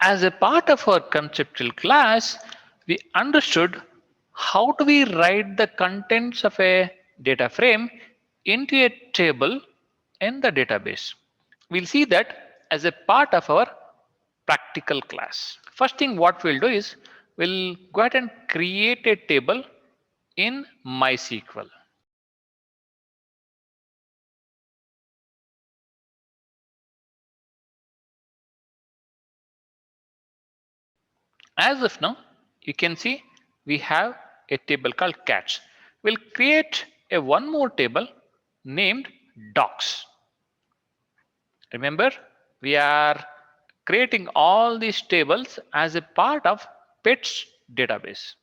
As a part of our conceptual class, we understood how do we write the contents of a data frame into a table in the database. We'll see that as a part of our practical class. First thing what we'll do is we'll go ahead and create a table in MySQL. As of now, you can see we have a table called cats. We'll create a one more table named docs. Remember, we are creating all these tables as a part of pets database.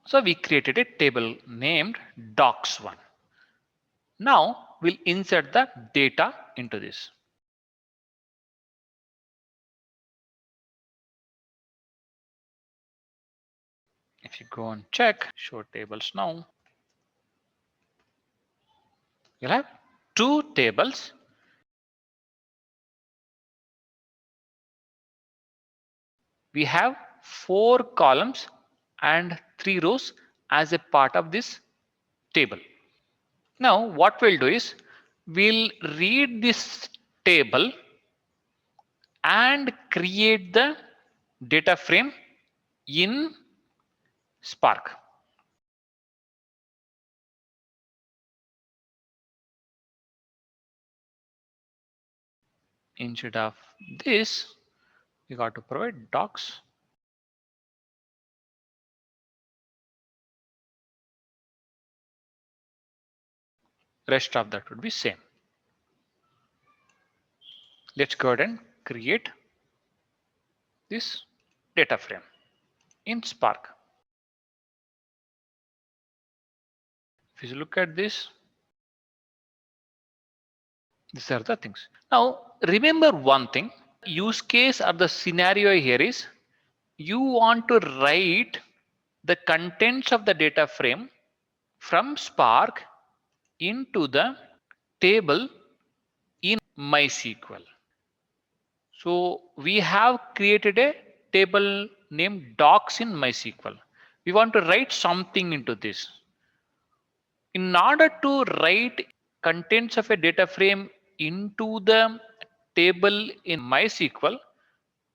So we created a table named docs1. Now we'll insert the data into this. If you go and check show tables now, you'll have two tables. We have 4 columns and 3 rows as a part of this table. Now what we'll do is we'll read this table and create the data frame in Spark. Instead of this, we got to provide docs. Rest of that would be same. Let's go ahead and create this data frame in Spark. If you look at this, these are the things. Now remember one thing, use case or the scenario here is you want to write the contents of the data frame from Spark into the table in MySQL. So we have created a table named docs in MySQL. We want to write something into this. In order to write contents of a data frame into the table in MySQL,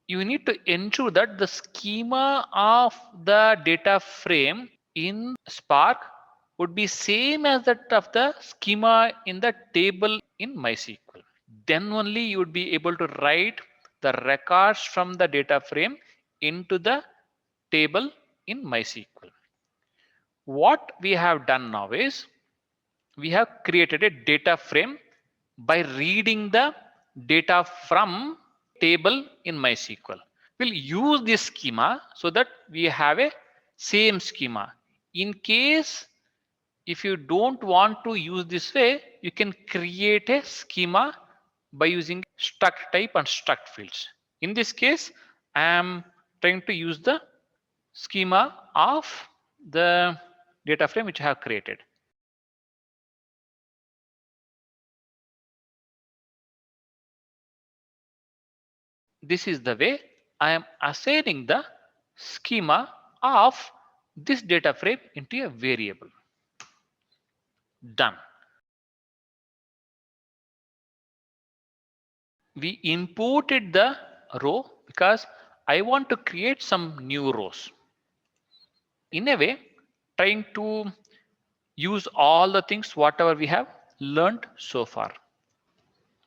you need to ensure that the schema of the data frame in Spark would be same as that of the schema in the table in MySQL. Then only you would be able to write the records from the data frame into the table in MySQL. What we have done now is we have created a data frame by reading the data from table in MySQL. We'll use this schema so that we have a same schema. In case if you don't want to use this way, you can create a schema by using struct type and struct fields. In this case, I am trying to use the schema of the data frame which I have created. This is the way I am assigning the schema of this data frame into a variable. Done. We imported the row because I want to create some new rows. In a way, trying to use all the things whatever we have learned so far.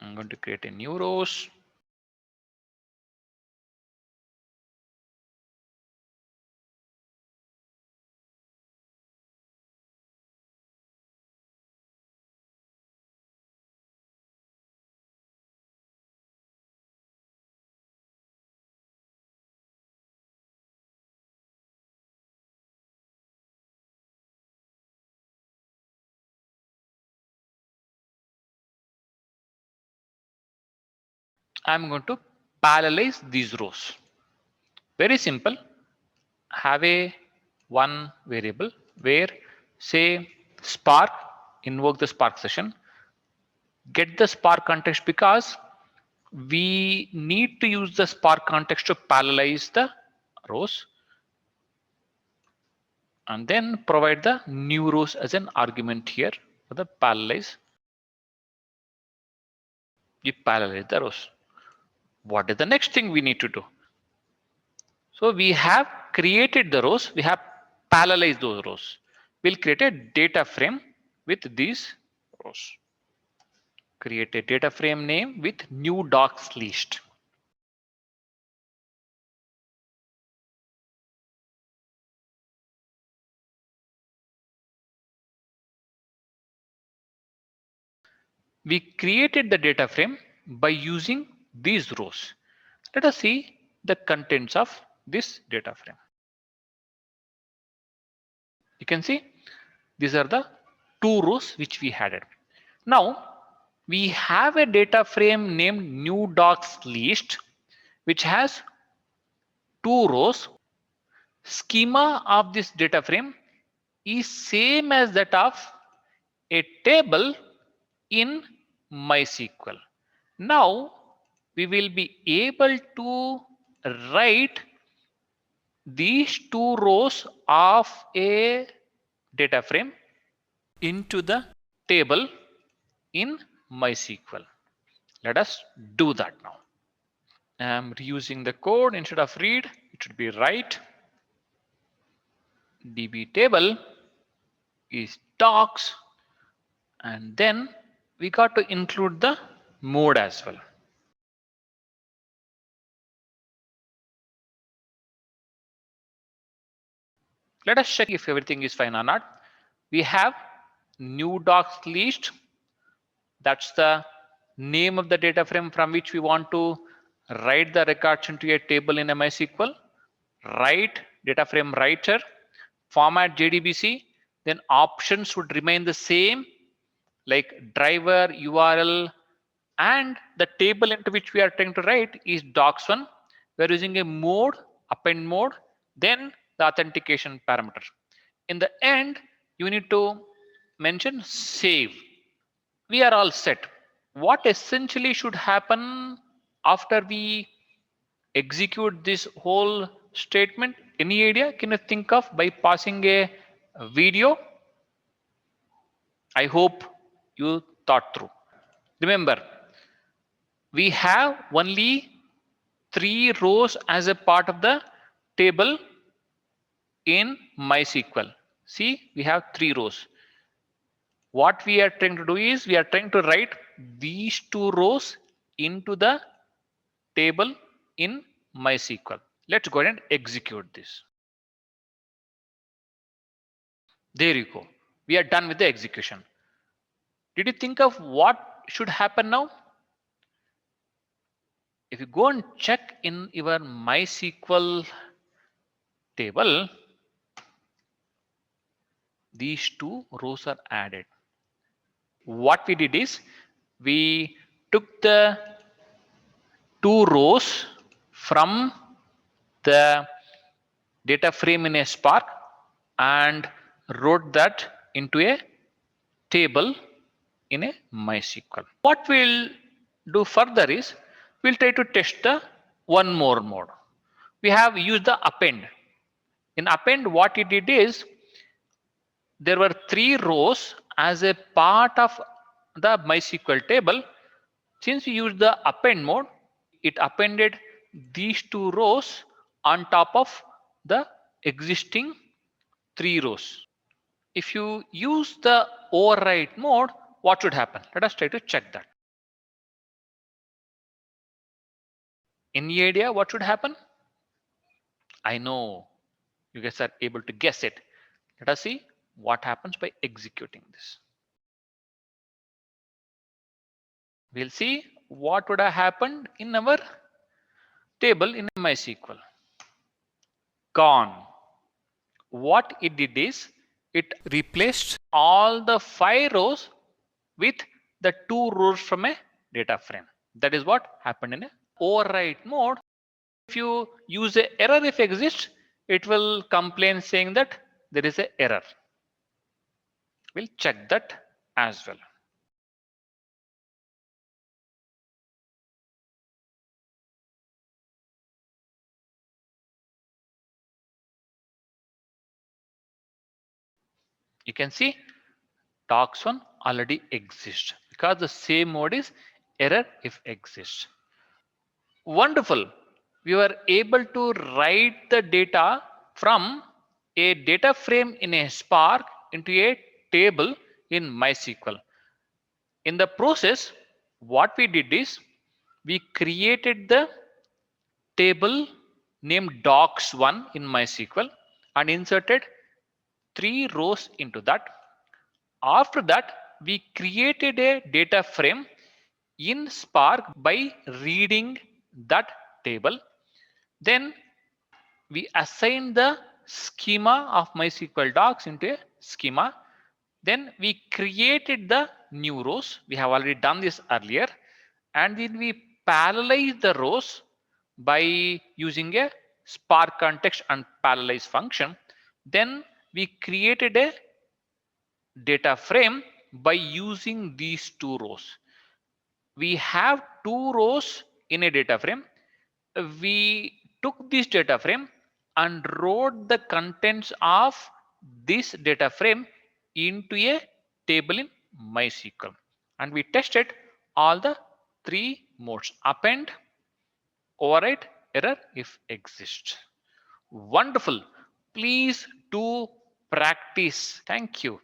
I'm going to create a new rows. I'm going to parallelize these rows. Very simple. Have a one variable where say Spark, invoke the Spark session. get the Spark context because we need to use the Spark context to parallelize the rows and then provide the new rows as an argument here for the parallelize. We parallelize the rows. What is the next thing we need to do? So we have created the rows, we have parallelized those rows. We'll create a data frame with these rows. Create a data frame name with new docs list. We created the data frame by using these rows. Let us see the contents of this data frame. You can see these are the two rows which we added. Now we have a data frame named new docs list which has two rows. Schema of this data frame is same as that of a table in MySQL. Now we will be able to write these two rows of a data frame into the table in MySQL. Let us do that now. I am reusing the code instead of read. It should be write. DB table is docs, and then we got to include the mode as well. Let us check if everything is fine or not. We have new docs list. That's the name of the data frame from which we want to write the records into a table in MySQL. Write data frame writer, format JDBC, then options would remain the same like driver, URL, and the table into which we are trying to write is docs1. We are using a mode, append mode, then the authentication parameter. In the end, you need to mention save. We are all set. What essentially should happen after we execute this whole statement? Any idea? Can you think of by passing a video? I hope you thought through. Remember, we have only 3 rows as a part of the table in MySQL. See, we have 3 rows. What we are trying to do is we are trying to write these 2 rows into the table in MySQL. Let's go ahead and execute this. There you go. We are done with the execution. Did you think of what should happen now? If you go and check in your MySQL table, these 2 rows are added. What we did is we took the 2 rows from the data frame in a Spark and wrote that into a table in a MySQL. What we'll do further is we'll try to test the one more mode. We have used the append. In append, what it did is there were 3 rows as a part of the MySQL table. Since we used the append mode, it appended these 2 rows on top of the existing 3 rows. If you use the override mode, what should happen? Let us try to check that. Any idea what should happen? I know you guys are able to guess it. Let us see what happens by executing this. We'll see what would have happened in our table in MySQL. Gone. What it did is it replaced all the 5 rows with the 2 rows from a data frame. That is what happened in a override mode. If you use a error if exists, it will complain saying that there is an error. We'll check that as well. You can see docs1 already exists because the same mode is error if exists. Wonderful. We were able to write the data from a data frame in a Spark into a table in MySQL. In the process, what we did is we created the table named docs1 in MySQL and inserted 3 rows into that. After that, we created a data frame in Spark by reading that table. Then we assigned the schema of MySQL docs into a schema. Then we created the new rows. We have already done this earlier. And then we parallelize the rows by using a Spark context and parallelize function. Then we created a data frame by using these 2 rows. We have 2 rows in a data frame. We took this data frame and wrote the contents of this data frame into a table in MySQL, and we tested all the 3 modes: append, overwrite, error if exists. Wonderful. Please do practice. Thank you.